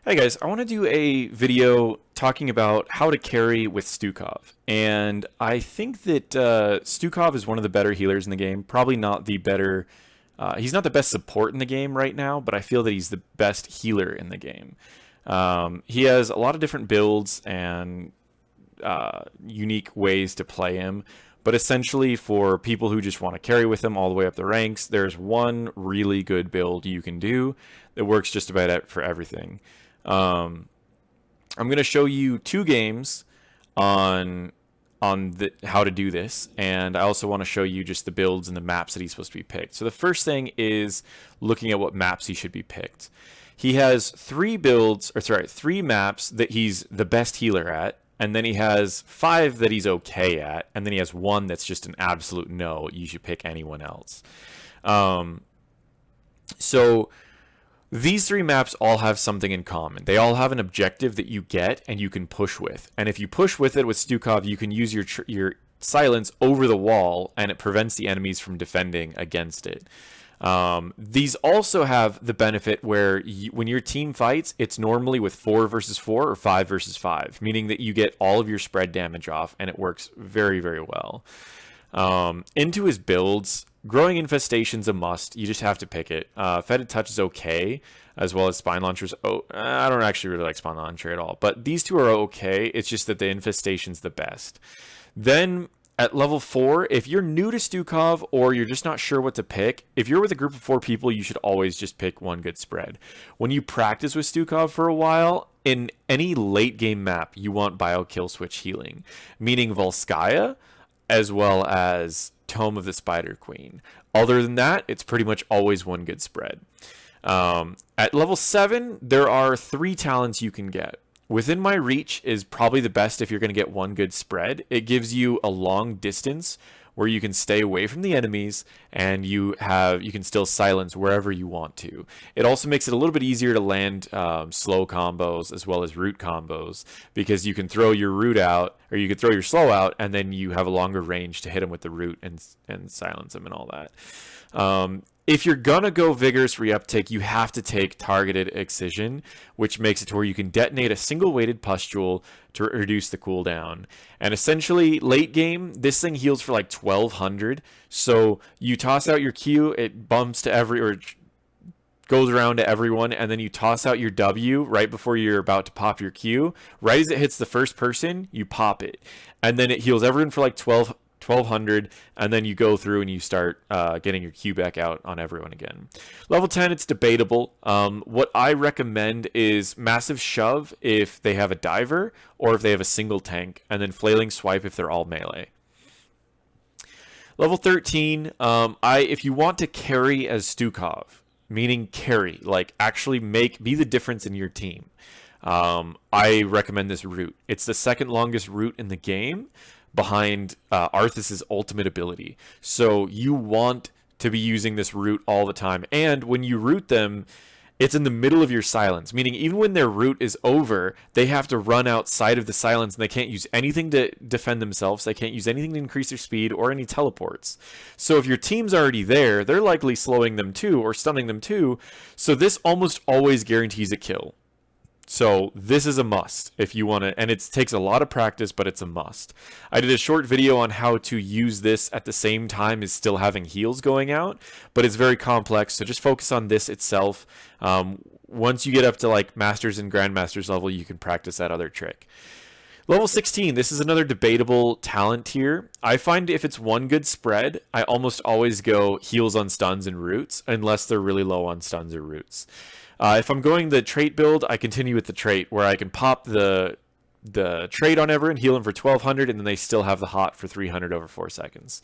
Hey guys, I want to do a video talking about how to carry with Stukov. And I think that Stukov is one of the better healers in the game. Probably not the better, he's not the best support in the game right now, but I feel that he's the best healer in the game. He has a lot of different builds and unique ways to play him. But essentially, for people who just want to carry with him all the way up the ranks, there's one really good build you can do that works just about for everything. Um, I'm going to show you two games on how to do this, and I also want to show you just the builds and the maps that he's supposed to be picked. So the first thing is looking at what maps he should be picked. He has three maps that he's the best healer at, and then he has 5 that he's okay at, and then he has 1 that's just an absolute no. You should pick anyone else. So these 3 maps all have something in common. They all have an objective that you get and you can push with. And if you push with it with Stukov, you can use your silence over the wall, and it prevents the enemies from defending against it. These also have the benefit where when your team fights, it's normally with 4 versus 4 or 5 versus 5, meaning that you get all of your spread damage off, and it works very, very well. Into his builds, Growing Infestation's a must. You just have to pick it. Fetid Touch is okay, as well as Spine Launcher's. Oh, I don't actually really like Spine Launcher at all, but these two are okay. It's just that the Infestation's the best. Then at level 4, if you're new to Stukov or you're just not sure what to pick, if you're with a group of 4 people, you should always just pick one good spread. When you practice with Stukov for a while, in any late game map, you want Bio Kill Switch healing, meaning Volskaya, as well as Tome of the Spider Queen. Other than that, it's pretty much always one good spread. At level 7, there are 3 talents you can get. Within My Reach is probably the best if you're going to get one good spread. It gives you a long distance where you can stay away from the enemies, and you can still silence wherever you want to. It also makes it a little bit easier to land slow combos as well as root combos, because you can throw your root out, or you can throw your slow out, and then you have a longer range to hit them with the root and silence them and all that. If you're gonna go vigorous reuptake, you have to take targeted excision, which makes it to where you can detonate a single weighted pustule to reduce the cooldown. And essentially, late game, this thing heals for like 1200. So you toss out your Q, it bumps to or goes around to everyone, and then you toss out your W right before you're about to pop your Q. Right as it hits the first person, you pop it, and then it heals everyone for like 1200, and then you go through and you start getting your Q back out on everyone again. Level 10, it's debatable. What I recommend is Massive Shove if they have a diver, or if they have a single tank, and then Flailing Swipe if they're all melee. Level 13, if you want to carry as Stukov, meaning carry, like actually be the difference in your team, I recommend this route. It's the second longest route in the game, behind Arthas's ultimate ability. So you want to be using this root all the time. And when you root them, it's in the middle of your silence, meaning even when their root is over, they have to run outside of the silence, and they can't use anything to defend themselves. They can't use anything to increase their speed or any teleports. So if your team's already there, they're likely slowing them too or stunning them too. So this almost always guarantees a kill. So this is a must if you want to, and it takes a lot of practice, but it's a must. I did a short video on how to use this at the same time as still having heals going out, but it's very complex, so just focus on this itself. Once you get up to like Masters and Grandmasters level, you can practice that other trick. Level 16, this is another debatable talent tier. I find if it's one good spread, I almost always go heals on stuns and roots, unless they're really low on stuns or roots. If I'm going the trait build, I continue with the trait, where I can pop the trait on everyone, heal them for 1200, and then they still have the hot for 300 over 4 seconds.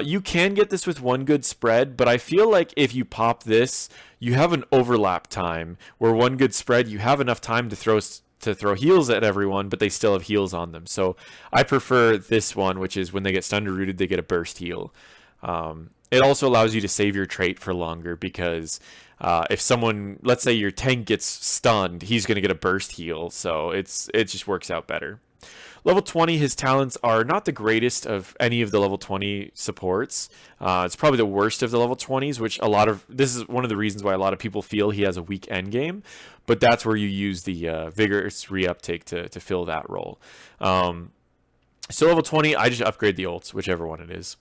You can get this with one good spread, but I feel like if you pop this, you have an overlap time, where one good spread, you have enough time to throw heals at everyone, but they still have heals on them. So I prefer this one, which is when they get stunned or rooted, they get a burst heal. It also allows you to save your trait for longer, because if someone, let's say your tank gets stunned, he's going to get a burst heal, so it just works out better. Level 20, his talents are not the greatest of any of the level 20 supports. It's probably the worst of the level 20s, which this is one of the reasons why a lot of people feel he has a weak end game, but that's where you use the Vigorous Reuptake to fill that role. So level 20, I just upgrade the ults, whichever one it is.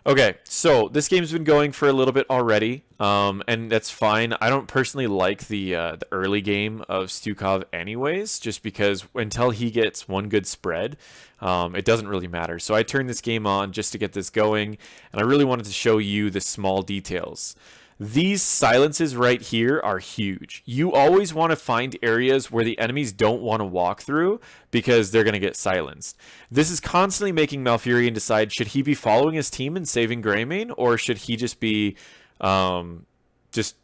Okay, so this game's been going for a little bit already, and that's fine. I don't personally like the early game of Stukov anyways, just because until he gets one good spread, it doesn't really matter. So I turned this game on just to get this going, and I really wanted to show you the small details. These silences right here are huge. You always want to find areas where the enemies don't want to walk through because they're going to get silenced. This is constantly making Malfurion decide, should he be following his team and saving Greymane, or should he just be just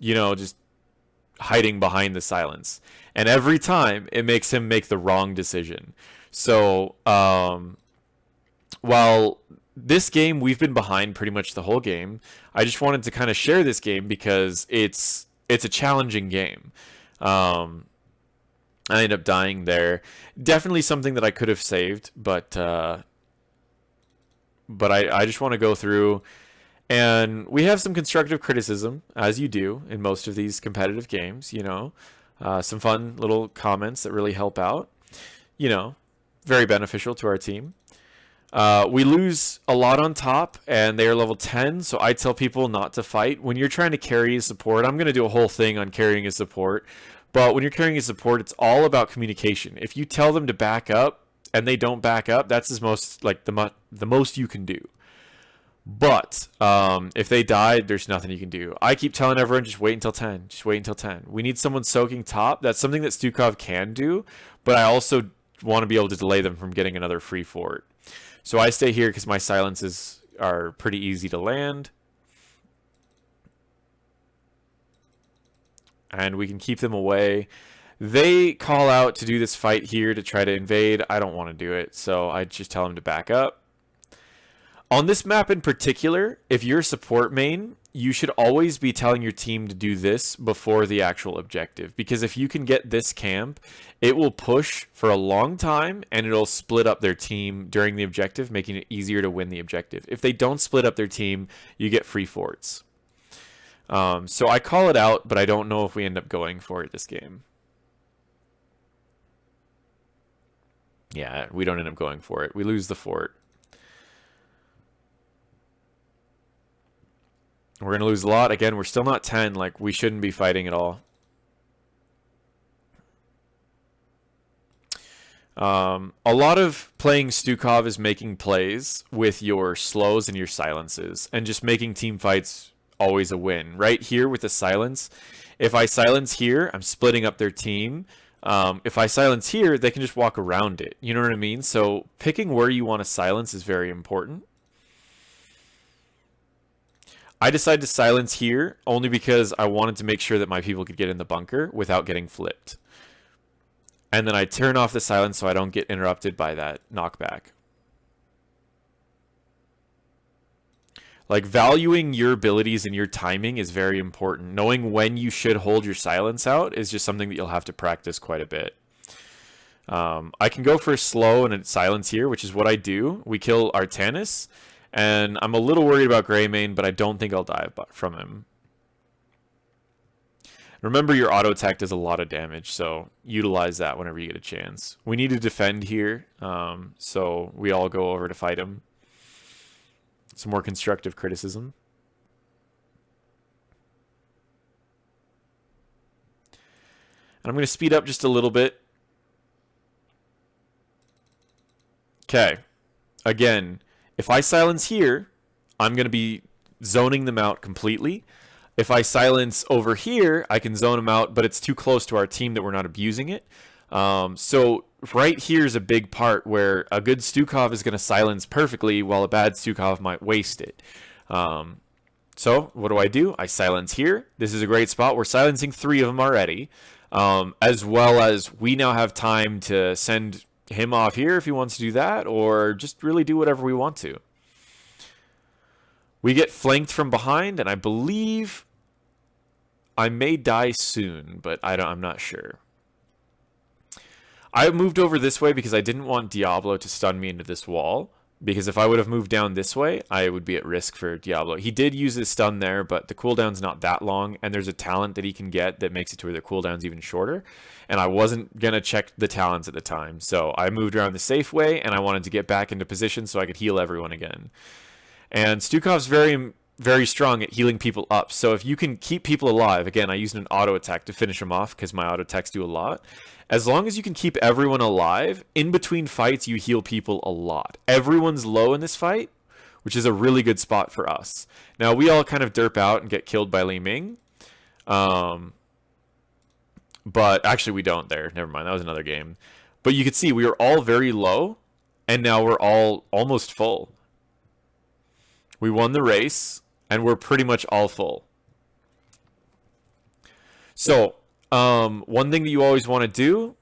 hiding behind the silence? And every time it makes him make the wrong decision. So while this game, we've been behind pretty much the whole game. I just wanted to kind of share this game because it's a challenging game. I ended up dying there. Definitely something that I could have saved, but I just want to go through, and we have some constructive criticism, as you do in most of these competitive games. Some fun little comments that really help out. Very beneficial to our team. We lose a lot on top, and they are level 10, so I tell people not to fight. When you're trying to carry a support, I'm going to do a whole thing on carrying a support, but when you're carrying a support, it's all about communication. If you tell them to back up, and they don't back up, that's the most you can do. But if they die, there's nothing you can do. I keep telling everyone, just wait until 10. Just wait until 10. We need someone soaking top. That's something that Stukov can do, but I also want to be able to delay them from getting another free fort. So I stay here because my silences are pretty easy to land. And we can keep them away. They call out to do this fight here to try to invade. I don't want to do it, so I just tell them to back up. On this map in particular, if you're a support main, you should always be telling your team to do this before the actual objective, because if you can get this camp, it will push for a long time and it'll split up their team during the objective, making it easier to win the objective. If they don't split up their team, you get free forts. So I call it out, but I don't know if we end up going for it this game. Yeah, we don't end up going for it. We lose the fort. We're going to lose a lot. Again, we're still not 10. Like, we shouldn't be fighting at all. A lot of playing Stukov is making plays with your slows and your silences, and just making team fights always a win. Right here with the silence, if I silence here, I'm splitting up their team. If I silence here, they can just walk around it. You know what I mean? So picking where you want to silence is very important. I decided to silence here only because I wanted to make sure that my people could get in the bunker without getting flipped. And then I turn off the silence so I don't get interrupted by that knockback. Like, valuing your abilities and your timing is very important. Knowing when you should hold your silence out is just something that you'll have to practice quite a bit. I can go for a slow and a silence here, which is what I do. We kill Artanis. And I'm a little worried about Greymane, but I don't think I'll die from him. Remember, your auto attack does a lot of damage, so utilize that whenever you get a chance. We need to defend here, so we all go over to fight him. Some more constructive criticism. And I'm going to speed up just a little bit. Okay. Again, if I silence here, I'm going to be zoning them out completely. If I silence over here, I can zone them out, but it's too close to our team that we're not abusing it. So right here is a big part where a good Stukov is going to silence perfectly, while a bad Stukov might waste it. So what do? I silence here. This is a great spot. We're silencing 3 of them already, as well as we now have time to send him off here if he wants to do that, or just really do whatever we want to. We get flanked from behind, and I believe I may die soon, but I'm not sure. I moved over this way because I didn't want Diablo to stun me into this wall. Because if I would have moved down this way, I would be at risk for Diablo. He did use his stun there, but the cooldown's not that long, and there's a talent that he can get that makes it to where the cooldown's even shorter. And I wasn't going to check the talents at the time, so I moved around the safe way, and I wanted to get back into position so I could heal everyone again. And Stukov's very strong at healing people up, so if you can keep people alive, again, I used an auto attack to finish them off because my auto attacks do a lot. As long as you can keep everyone alive, in between fights, you heal people a lot. Everyone's low in this fight, which is a really good spot for us. Now, we all kind of derp out and get killed by Li Ming. But actually, we don't there. Never mind, that was another game. But you can see we were all very low, and now we're all almost full. We won the race, and we're pretty much all full. So, one thing that you always want to do,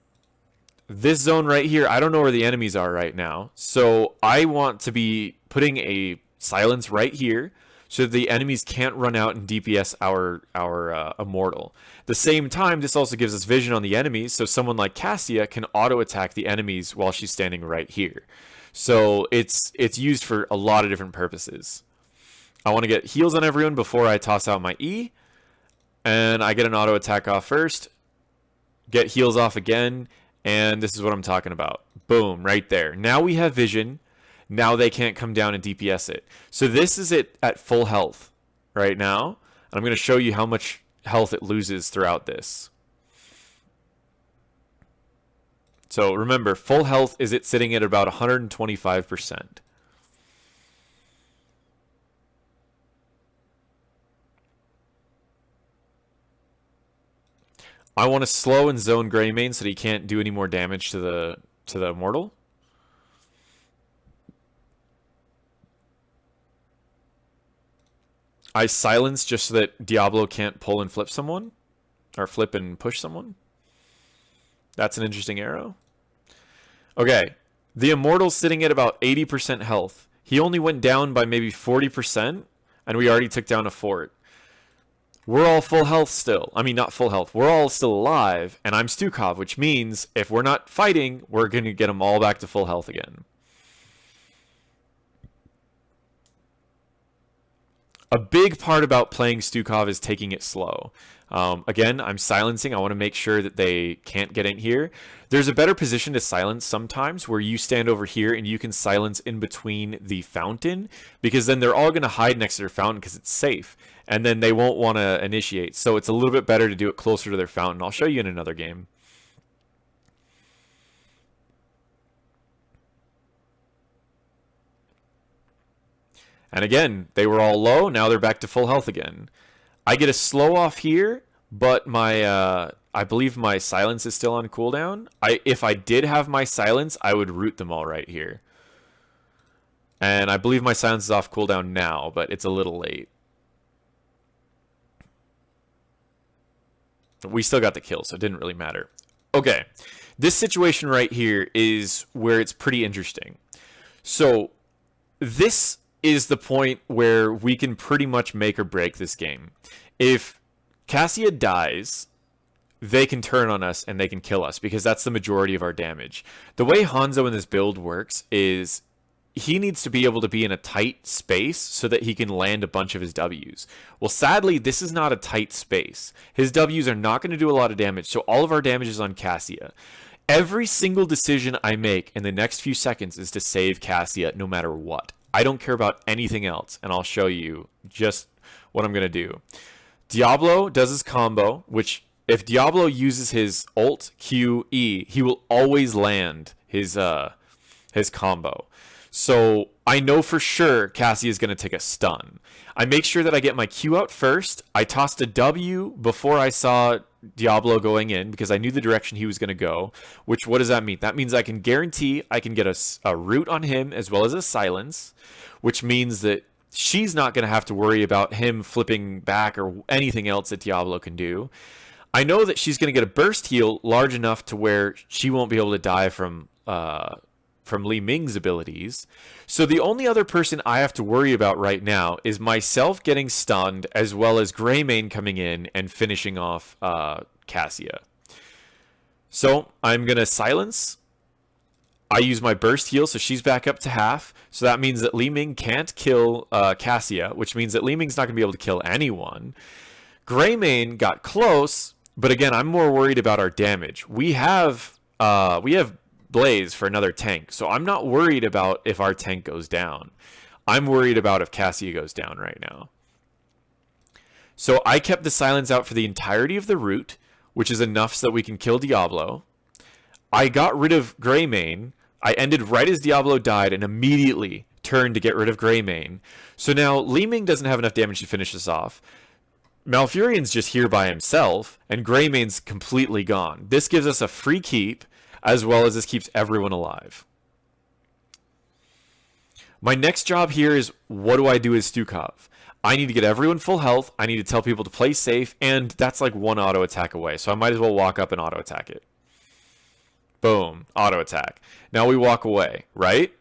this zone right here, I don't know where the enemies are right now. So I want to be putting a silence right here so that the enemies can't run out and DPS our immortal. At the same time, this also gives us vision on the enemies, so someone like Cassia can auto attack the enemies while she's standing right here. So it's used for a lot of different purposes. I want to get heals on everyone before I toss out my E. And I get an auto attack off first, get heals off again, and this is what I'm talking about. Boom, right there. Now we have vision. Now they can't come down and DPS it. So this is it at full health right now. And I'm going to show you how much health it loses throughout this. So remember, full health is it sitting at about 125%. I want to slow and zone Greymane so that he can't do any more damage to the immortal. I silence just so that Diablo can't pull and flip someone, or flip and push someone. That's an interesting arrow. Okay, the immortal's sitting at about 80% health. He only went down by maybe 40%, and we already took down a fort. We're all full health still. I mean, not full health. We're all still alive, and I'm Stukov, which means if we're not fighting, we're going to get them all back to full health again. A big part about playing Stukov is taking it slow. Again, I'm silencing. I want to make sure that they can't get in here. There's a better position to silence sometimes where you stand over here and you can silence in between the fountain, because then they're all going to hide next to their fountain because it's safe. And then they won't want to initiate. So it's a little bit better to do it closer to their fountain. I'll show you in another game. And again, they were all low. Now they're back to full health again. I get a slow off here, but my I believe my silence is still on cooldown. If I did have my silence, I would root them all right here. And I believe my silence is off cooldown now, but it's a little late. We still got the kill, so it didn't really matter. Okay, this situation right here is where it's pretty interesting. So this is the point where we can pretty much make or break this game. If Cassia dies, they can turn on us and they can kill us because that's the majority of our damage. The way Hanzo in this build works is he needs to be able to be in a tight space so that he can land a bunch of his W's. Well, sadly, this is not a tight space. His W's are not going to do a lot of damage, so all of our damage is on Cassia. Every single decision I make in the next few seconds is to save Cassia no matter what. I don't care about anything else, and I'll show you just what I'm going to do. Diablo does his combo, which if Diablo uses his ult, Q, E, he will always land his combo. So I know for sure Cassie is going to take a stun. I make sure that I get my Q out first. I tossed a W before I saw Diablo going in because I knew the direction he was going to go. Which, what does that mean? That means I can guarantee I can get a root on him as well as a silence, which means that she's not going to have to worry about him flipping back or anything else that Diablo can do. I know that she's going to get a burst heal large enough to where she won't be able to die from Li Ming's abilities. So the only other person I have to worry about right now is myself getting stunned as well as Greymane coming in and finishing off Cassia. So I'm going to silence. I use my burst heal, so she's back up to half. So that means that Li Ming can't kill Cassia, which means that Li Ming's not going to be able to kill anyone. Greymane got close, but again, I'm more worried about our damage. We have Blaze for another tank, so I'm not worried about if our tank goes down. I'm worried about if Cassia goes down right now. So I kept the silence out for the entirety of the route, which is enough so that we can kill Diablo. I got rid of Greymane. I ended right as Diablo died and immediately turned to get rid of Greymane. So now Li Ming doesn't have enough damage to finish this off. Malfurion's just here by himself, and Greymane's completely gone. This gives us a free keep, as well as this keeps everyone alive. My next job here is, what do I do as Stukov? I need to get everyone full health, I need to tell people to play safe, and that's like one auto attack away, so I might as well walk up and auto attack it. Boom, auto attack. Now we walk away, right?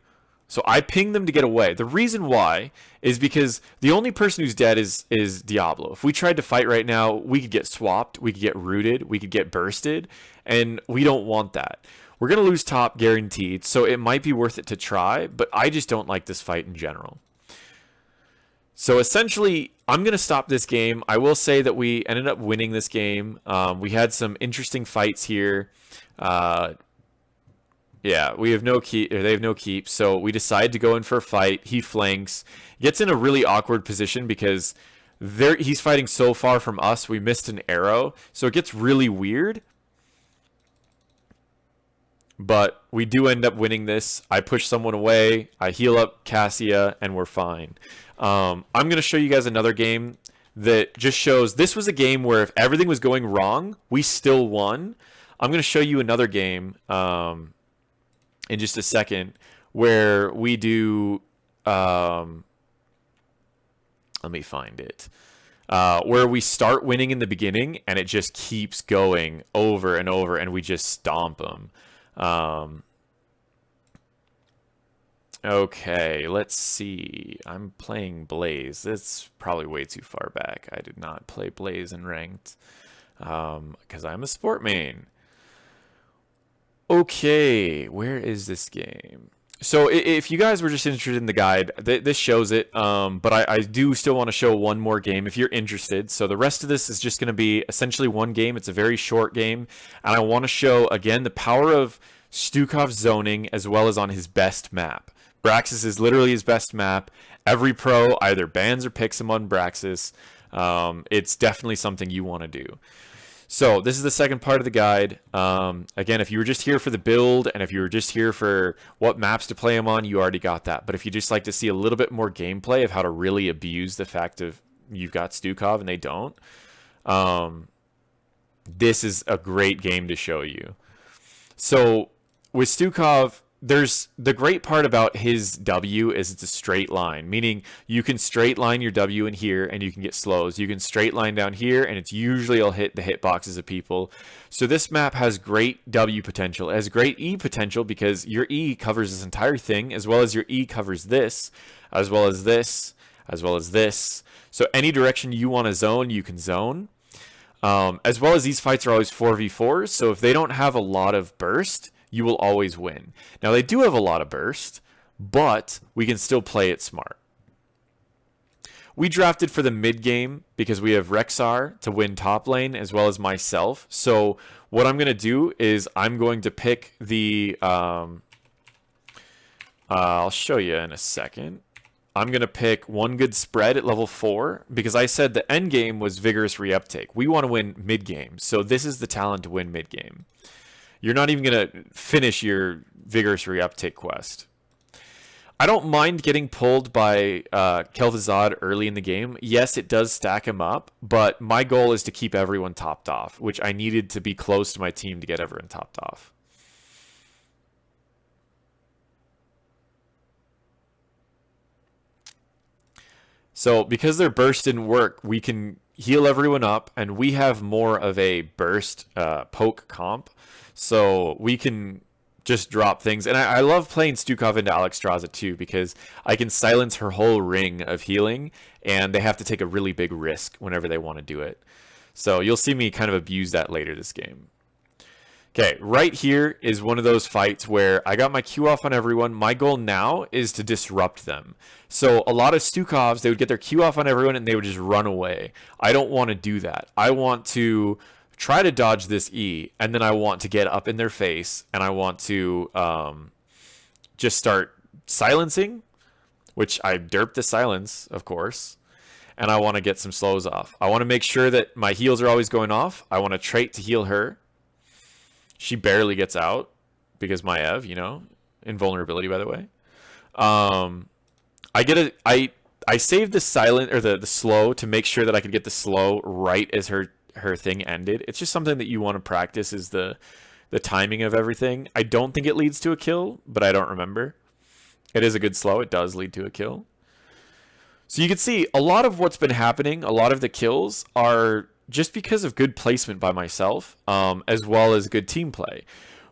So I ping them to get away. The reason why is because the only person who's dead is Diablo. If we tried to fight right now, we could get swapped, we could get rooted, we could get bursted, and we don't want that. We're going to lose top guaranteed, so it might be worth it to try, but I just don't like this fight in general. So essentially, I'm going to stop this game. I will say that we ended up winning this game. We had some interesting fights here. Yeah, we have no keep. They have no keep, so we decide to go in for a fight. He flanks, gets in a really awkward position because he's fighting so far from us. We missed an arrow, so it gets really weird. But we do end up winning this. I push someone away. I heal up Cassia, and we're fine. I'm going to show you guys another game that just shows this was a game where if everything was going wrong, we still won. I'm going to show you another game in just a second where we do let me find it, where we start winning in the beginning and it just keeps going over and over and we just stomp them. Okay, let's see. I'm playing Blaze. That's probably way too far back. I did not play Blaze in ranked because I'm a sport main. Okay, where is this game? So if you guys were just interested in the guide, this shows it, but I do still want to show one more game if you're interested. So the rest of this is just going to be essentially one game. It's a very short game, and I want to show, again, the power of Stukov's zoning as well as on his best map. Braxis is literally his best map. Every pro either bans or picks him on Braxis. It's definitely something you want to do. So this is the second part of the guide. Again, if you were just here for the build and if you were just here for what maps to play them on, you already got that. But if you just like to see a little bit more gameplay of how to really abuse the fact of you've got Stukov and they don't, this is a great game to show you. So with Stukov, there's the great part about his W is it's a straight line, meaning you can straight line your W in here and you can get slows. You can straight line down here and it's usually will hit the hitboxes of people. So this map has great W potential. It has great E potential because your E covers this entire thing, as well as your E covers this, as well as this, as well as this. So any direction you want to zone, you can zone. As well as these fights are always 4v4s, so if they don't have a lot of burst, you will always win. Now, they do have a lot of burst, but we can still play it smart. We drafted for the mid game because we have Rexar to win top lane as well as myself. So what I'm going to do is I'm going to pick the... I'll show you in a second. I'm going to pick one good spread at level 4 because I said the end game was vigorous reuptake. We want to win mid game, so this is the talent to win mid game. You're not even going to finish your vigorous reuptake quest. I don't mind getting pulled by Kel'Thuzad early in the game. Yes, it does stack him up, but my goal is to keep everyone topped off, which I needed to be close to my team to get everyone topped off. So because their burst didn't work, we can heal everyone up, and we have more of a burst poke comp. So we can just drop things. And I love playing Stukov into Alexstrasza too, because I can silence her whole ring of healing, and they have to take a really big risk whenever they want to do it. So you'll see me kind of abuse that later this game. Okay, right here is one of those fights where I got my Q off on everyone. My goal now is to disrupt them. So a lot of Stukovs, they would get their Q off on everyone and they would just run away. I don't want to do that. I want to try to dodge this E, and then I want to get up in their face, and I want to just start silencing, which I derp the silence, of course, and I want to get some slows off. I want to make sure that my heals are always going off. I want to trait to heal her. She barely gets out because my Ev, you know, invulnerability, by the way. I saved the silent or the slow to make sure that I could get the slow right as her thing ended. It's just something that you want to practice, is the timing of everything. I don't think it leads to a kill, but I don't remember. It is a good slow. It does lead to a kill. So you can see a lot of what's been happening, a lot of the kills are just because of good placement by myself, as well as good team play.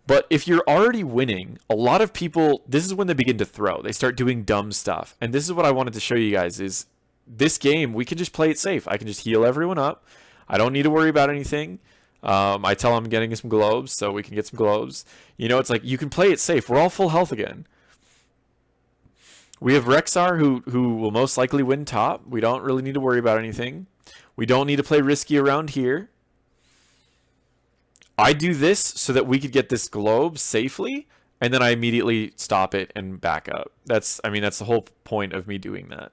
But if you're already winning, a lot of people, this is when they begin to throw. They start doing dumb stuff. And this is what I wanted to show you guys is this game, we can just play it safe. I can just heal everyone up. I don't need to worry about anything. I tell them I'm getting some globes, so we can get some globes. You know, it's like you can play it safe. We're all full health again. We have Rexar, who will most likely win top. We don't really need to worry about anything. We don't need to play risky around here. I do this so that we could get this globe safely, and then I immediately stop it and back up. That's the whole point of me doing that.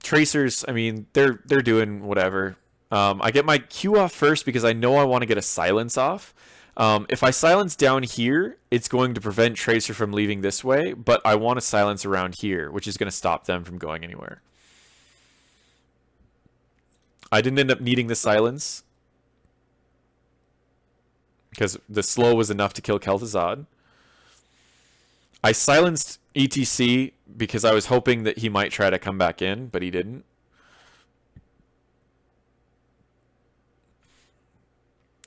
Tracers, I mean, they're doing whatever. I get my Q off first because I know I want to get a silence off. If I silence down here, it's going to prevent Tracer from leaving this way, but I want to silence around here, which is going to stop them from going anywhere. I didn't end up needing the silence because the slow was enough to kill Kel'Thuzad. I silenced ETC because I was hoping that he might try to come back in, but he didn't.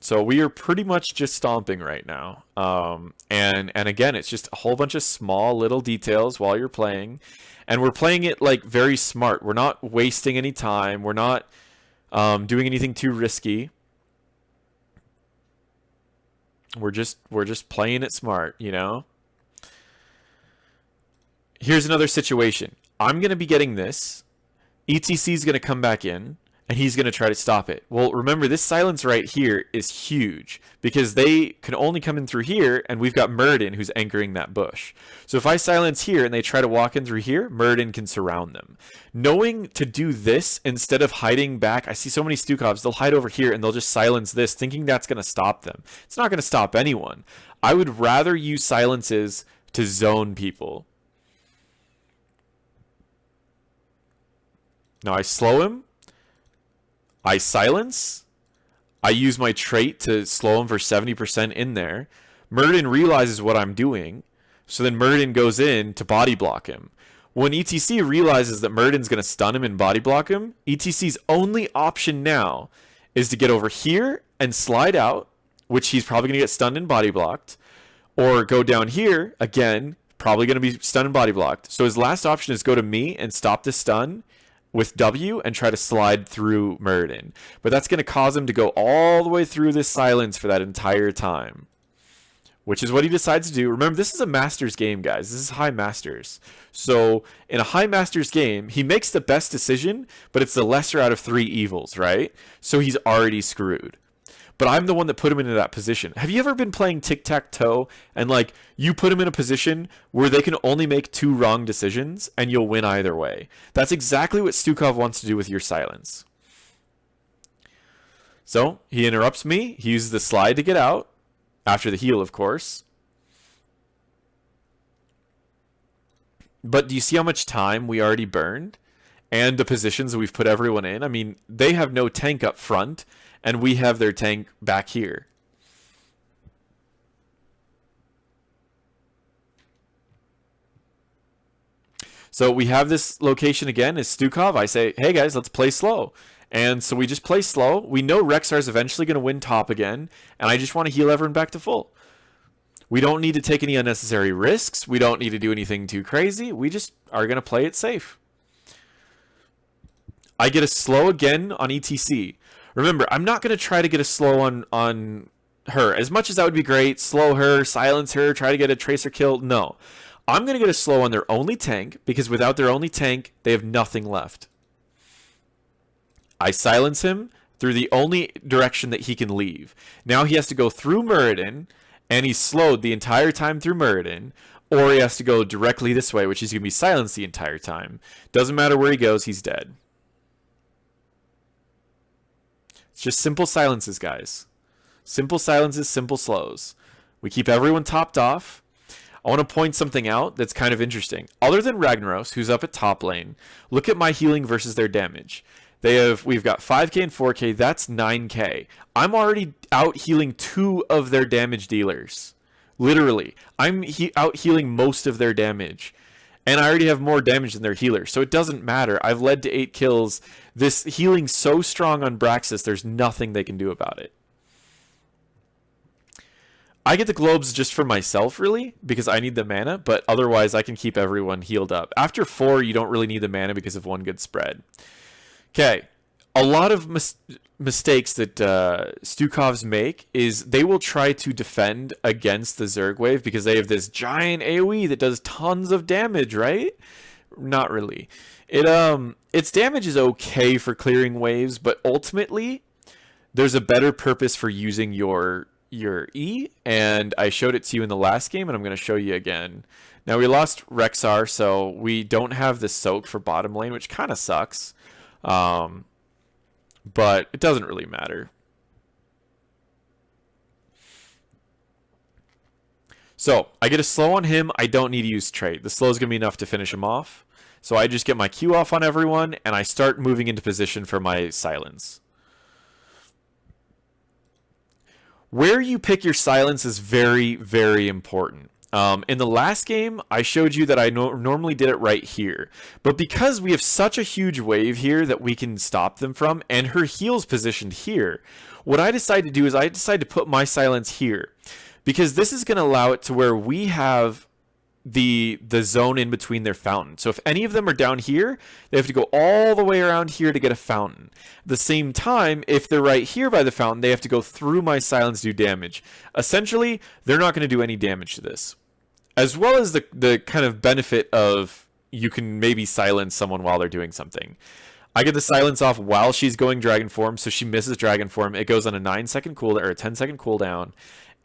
So we are pretty much just stomping right now. And again, it's just a whole bunch of small little details while you're playing. And we're playing it like very smart. We're not wasting any time. We're not doing anything too risky. We're just playing it smart, you know? Here's another situation. I'm going to be getting this. ETC is going to come back in, and he's going to try to stop it. Well, remember, this silence right here is huge because they can only come in through here, and we've got Muradin who's anchoring that bush. So if I silence here and they try to walk in through here, Muradin can surround them. Knowing to do this instead of hiding back, I see so many Stukovs, they'll hide over here and they'll just silence this, thinking that's going to stop them. It's not going to stop anyone. I would rather use silences to zone people. Now I slow him. I silence. I use my trait to slow him for 70% in there. Muradin realizes what I'm doing. So then Muradin goes in to body block him. When ETC realizes that Muradin's going to stun him and body block him, ETC's only option now is to get over here and slide out, which he's probably going to get stunned and body blocked, or go down here, again, probably going to be stunned and body blocked. So his last option is go to me and stop the stun with W and try to slide through Muradin. But that's going to cause him to go all the way through this silence for that entire time, which is what he decides to do. Remember, this is a Masters game, guys. This is High Masters. So in a High Masters game, he makes the best decision, but it's the lesser out of three evils, right? So he's already screwed. But I'm the one that put him into that position. Have you ever been playing tic-tac-toe and like you put him in a position where they can only make two wrong decisions and you'll win either way? That's exactly what Stukov wants to do with your silence. So he interrupts me. He uses the slide to get out after the heal, of course. But do you see how much time we already burned? And the positions that we've put everyone in? I mean, they have no tank up front, and we have their tank back here. So we have this location again is Stukov. I say, hey guys, let's play slow. And so we just play slow. We know Rexar is eventually going to win top again, and I just want to heal everyone back to full. We don't need to take any unnecessary risks. We don't need to do anything too crazy. We just are going to play it safe. I get a slow again on ETC. Remember, I'm not going to try to get a slow on her. As much as that would be great, slow her, silence her, try to get a tracer kill. No. I'm going to get a slow on their only tank, because without their only tank, they have nothing left. I silence him through the only direction that he can leave. Now he has to go through Muradin, and he's slowed the entire time through Muradin, or he has to go directly this way, which is going to be silenced the entire time. Doesn't matter where he goes, he's dead. It's just simple silences, guys. Simple silences, simple slows. We keep everyone topped off. I want to point something out that's kind of interesting. Other than Ragnaros, who's up at top lane, look at my healing versus their damage. We've got 5k and 4k, that's 9k. I'm already out healing 2 of their damage dealers. Literally. I'm out healing most of their damage. And I already have more damage than their healer, so it doesn't matter. I've led to 8 kills. This healing's so strong on Braxis, there's nothing they can do about it. I get the globes just for myself, really, because I need the mana, but otherwise I can keep everyone healed up. After 4, you don't really need the mana because of one good spread. Okay, a lot of mistakes that Stukovs make is they will try to defend against the Zerg wave because they have this giant AoE that does tons of damage, right? Not really. Its damage is okay for clearing waves, but ultimately there's a better purpose for using your E, and I showed it to you in the last game, and I'm going to show you again. Now, we lost Rexar, so we don't have the soak for bottom lane, which kind of sucks. But it doesn't really matter. So, I get a slow on him. I don't need to use trait. The slow is going to be enough to finish him off. So I just get my Q off on everyone, and I start moving into position for my silence. Where you pick your silence is very, very important. In the last game, I showed you that I normally did it right here. But because we have such a huge wave here that we can stop them from, and her heal's positioned here, what I decided to do is I decided to put my silence here. Because this is going to allow it to where we have the zone in between their fountain. So if any of them are down here, they have to go all the way around here to get a fountain. At the same time, if they're right here by the fountain, they have to go through my silence to do damage. Essentially, they're not going to do any damage to this. As well as the kind of benefit of you can maybe silence someone while they're doing something. I get the silence off while she's going dragon form, so she misses dragon form. It goes on a 9-second cooldown or a 10-second cooldown.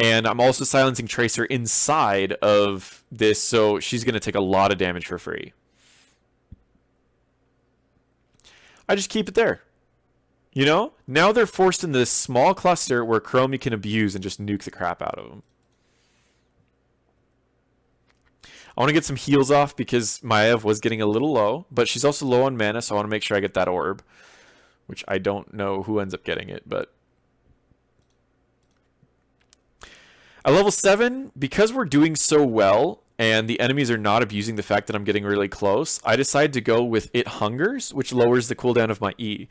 And I'm also silencing Tracer inside of this, so she's going to take a lot of damage for free. I just keep it there. You know? Now they're forced in this small cluster where Chromie can abuse and just nuke the crap out of them. I want to get some heals off because Maiev was getting a little low, but she's also low on mana, so I want to make sure I get that orb. Which I don't know who ends up getting it, but... At level 7, because we're doing so well, and the enemies are not abusing the fact that I'm getting really close, I decide to go with It Hungers, which lowers the cooldown of my E.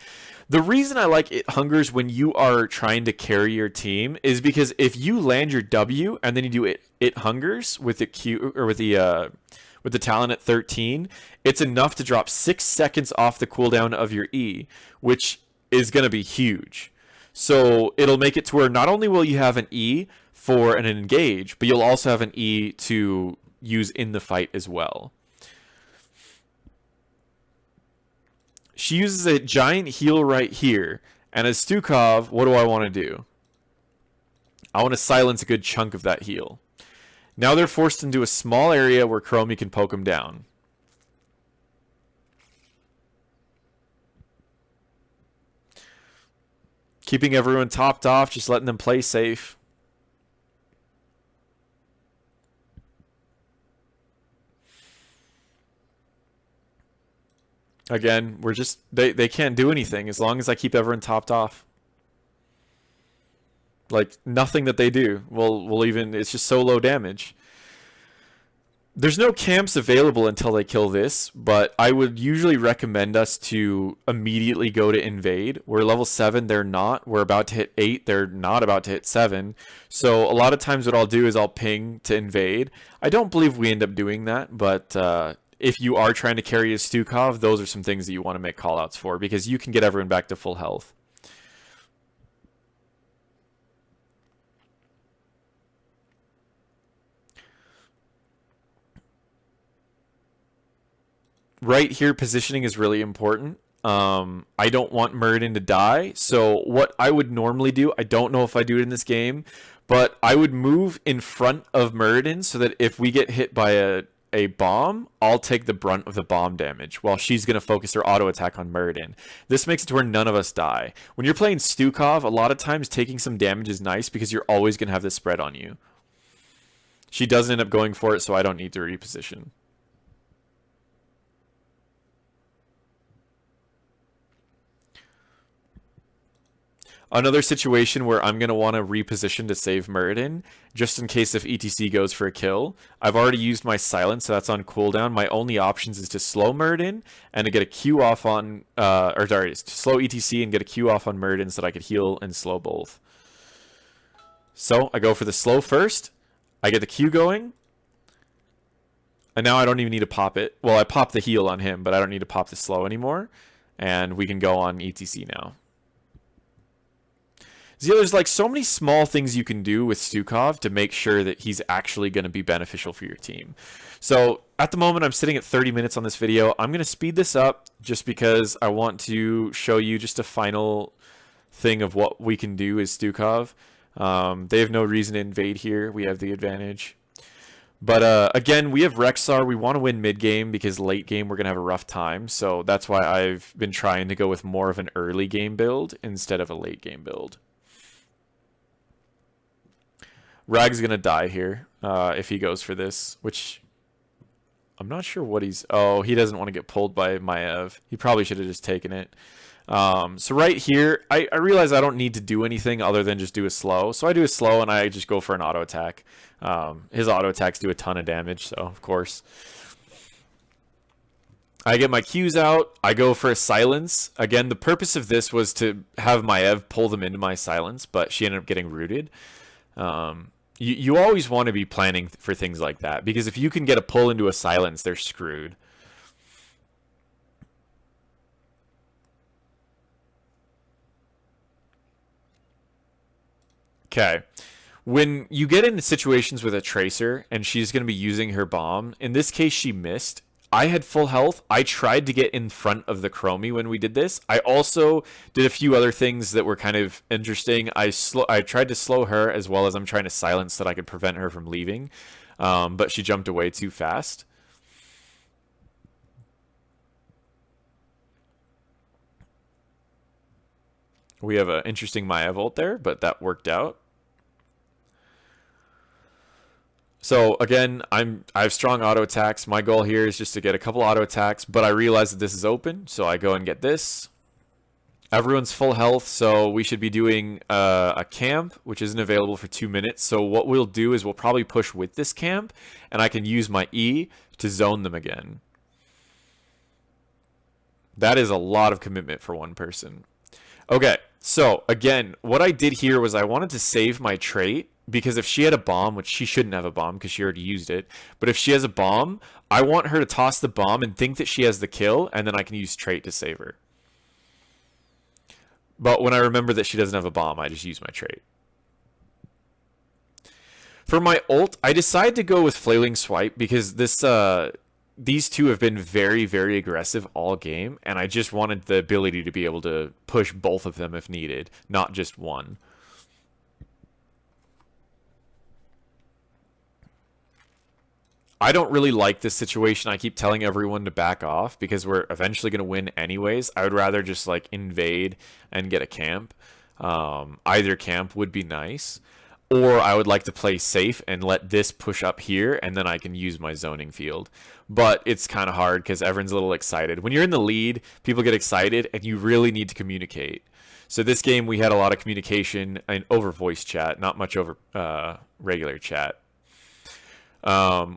The reason I like It Hungers when you are trying to carry your team is because if you land your W and then you do It Hungers with the Q or with the talent at 13, it's enough to drop 6 seconds off the cooldown of your E, which is going to be huge. So it'll make it to where not only will you have an E for an engage, but you'll also have an E to use in the fight as well. She uses a giant heal right here, and as Stukov, what do I want to do? I want to silence a good chunk of that heal. Now they're forced into a small area where Chromie can poke them down. Keeping everyone topped off, just letting them play safe. Again, we're just they can't do anything as long as I keep everyone topped off. Like nothing that they do will even, it's just so low damage. There's no camps available until they kill this, but I would usually recommend us to immediately go to invade. We're level 7, they're not. We're about to hit 8, they're not about to hit 7. So a lot of times what I'll do is I'll ping to invade. I don't believe we end up doing that, but if you are trying to carry a Stukov, those are some things that you want to make callouts for, because you can get everyone back to full health. Right here, positioning is really important. I don't want Muradin to die, so what I would normally do, I don't know if I do it in this game, but I would move in front of Muradin so that if we get hit by a bomb, I'll take the brunt of the bomb damage while she's going to focus her auto attack on Muradin. This makes it to where none of us die. When you're playing Stukov, a lot of times taking some damage is nice because you're always going to have this spread on you. She doesn't end up going for it, so I don't need to reposition. Another situation where I'm going to want to reposition to save Muradin, just in case if ETC goes for a kill. I've already used my silence, so that's on cooldown. My only options is to slow Muradin and to get a Q off on, to slow ETC and get a Q off on Muradin so that I could heal and slow both. So I go for the slow first. I get the Q going. And now I don't even need to pop it. Well, I pop the heal on him, but I don't need to pop the slow anymore. And we can go on ETC now. So there's like so many small things you can do with Stukov to make sure that he's actually going to be beneficial for your team. So at the moment, I'm sitting at 30 minutes on this video. I'm going to speed this up just because I want to show you just a final thing of what we can do as Stukov. They have no reason to invade here. We have the advantage. But again, we have Rexar. We want to win mid-game because late game we're going to have a rough time. So that's why I've been trying to go with more of an early game build instead of a late game build. Rag's going to die here if he goes for this, which I'm not sure what he's... Oh, he doesn't want to get pulled by Maev. He probably should have just taken it. So right here, I realize I don't need to do anything other than just do a slow. So I do a slow and I just go for an auto attack. His auto attacks do a ton of damage, so of course. I get my Qs out. I go for a silence. Again, the purpose of this was to have Maev pull them into my silence, but she ended up getting rooted. You always want to be planning for things like that, because if you can get a pull into a silence, they're screwed. Okay. When you get into situations with a tracer and she's going to be using her bomb, in this case she missed. I had full health. I tried to get in front of the Chromie when we did this. I also did a few other things that were kind of interesting. I tried to slow her as well as I'm trying to silence so that I could prevent her from leaving. But she jumped away too fast. We have an interesting Maev ult there, but that worked out. So again, I have strong auto attacks. My goal here is just to get a couple auto attacks, but I realize that this is open, so I go and get this. Everyone's full health, so we should be doing a camp, which isn't available for 2 minutes. So what we'll do is we'll probably push with this camp, and I can use my E to zone them again. That is a lot of commitment for one person. Okay, so again, what I did here was I wanted to save my trait, because if she had a bomb, which she shouldn't have a bomb because she already used it, but if she has a bomb, I want her to toss the bomb and think that she has the kill, and then I can use trait to save her. But when I remember that she doesn't have a bomb, I just use my trait. For my ult, I decided to go with Flailing Swipe because these two have been very, very aggressive all game, and I just wanted the ability to be able to push both of them if needed, not just one. I don't really like this situation. I keep telling everyone to back off because we're eventually going to win anyways. I would rather just like invade and get a camp. Either camp would be nice. Or I would like to play safe and let this push up here, and then I can use my zoning field. But it's kind of hard because everyone's a little excited. When you're in the lead, people get excited, and you really need to communicate. So this game, we had a lot of communication and over voice chat, not much over regular chat.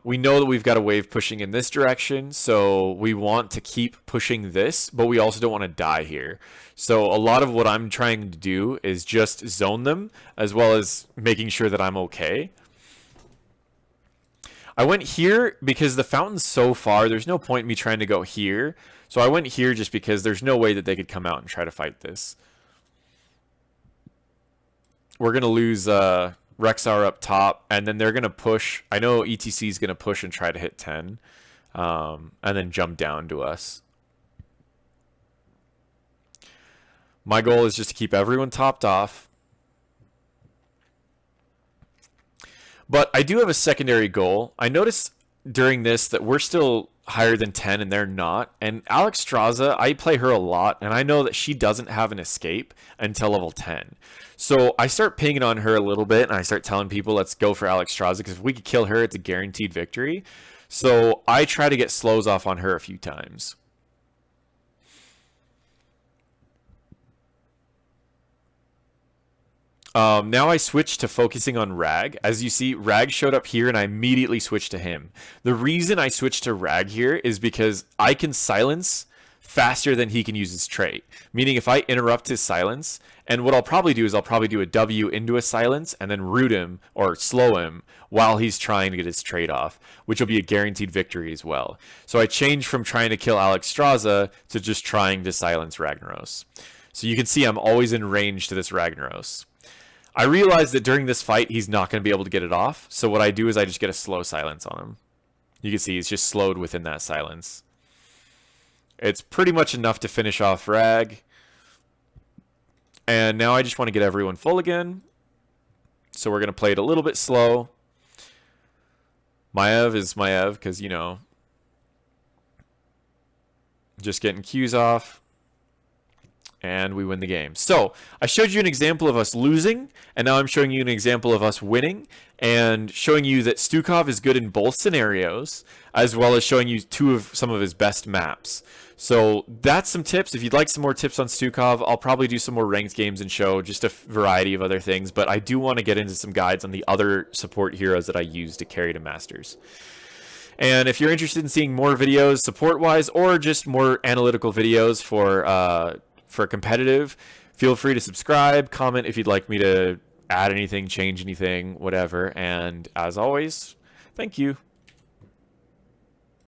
We know that we've got a wave pushing in this direction, so we want to keep pushing this, but we also don't want to die here. So a lot of what I'm trying to do is just zone them, as well as making sure that I'm okay. I went here because the fountain's so far. There's no point in me trying to go here. So I went here just because there's no way that they could come out and try to fight this. We're going to lose Rexar up top, and then they're going to push. I know ETC is going to push and try to hit 10, and then jump down to us. My goal is just to keep everyone topped off. But I do have a secondary goal. I noticed during this that we're still higher than 10 and they're not. And Alex Straza, I play her a lot, and I know that she doesn't have an escape until level 10. So I start pinging on her a little bit, and I start telling people, let's go for Alex Straza, because if we could kill her, it's a guaranteed victory. So I try to get slows off on her a few times. Now I switched to focusing on Rag. As you see, Rag showed up here and I immediately switched to him. The reason I switched to Rag here is because I can silence faster than he can use his trait. Meaning if I interrupt his silence, and what I'll probably do is I'll probably do a W into a silence and then root him or slow him while he's trying to get his trait off, which will be a guaranteed victory as well. So I changed from trying to kill Alex Straza to just trying to silence Ragnaros. So you can see I'm always in range to this Ragnaros. I realize that during this fight, he's not going to be able to get it off. So what I do is I just get a slow silence on him. You can see he's just slowed within that silence. It's pretty much enough to finish off Rag. And now I just want to get everyone full again. So we're going to play it a little bit slow. Maev is Maev because, you know, just getting Qs off. And we win the game. So I showed you an example of us losing, and now I'm showing you an example of us winning, and showing you that Stukov is good in both scenarios, as well as showing you some of his best maps. So that's some tips. If you'd like some more tips on Stukov, I'll probably do some more ranked games and show just a variety of other things, but I do want to get into some guides on the other support heroes that I use to carry to Masters. And if you're interested in seeing more videos support-wise, or just more analytical videos for competitive, feel free to subscribe, comment if you'd like me to add anything, change anything, whatever. And as always, thank you.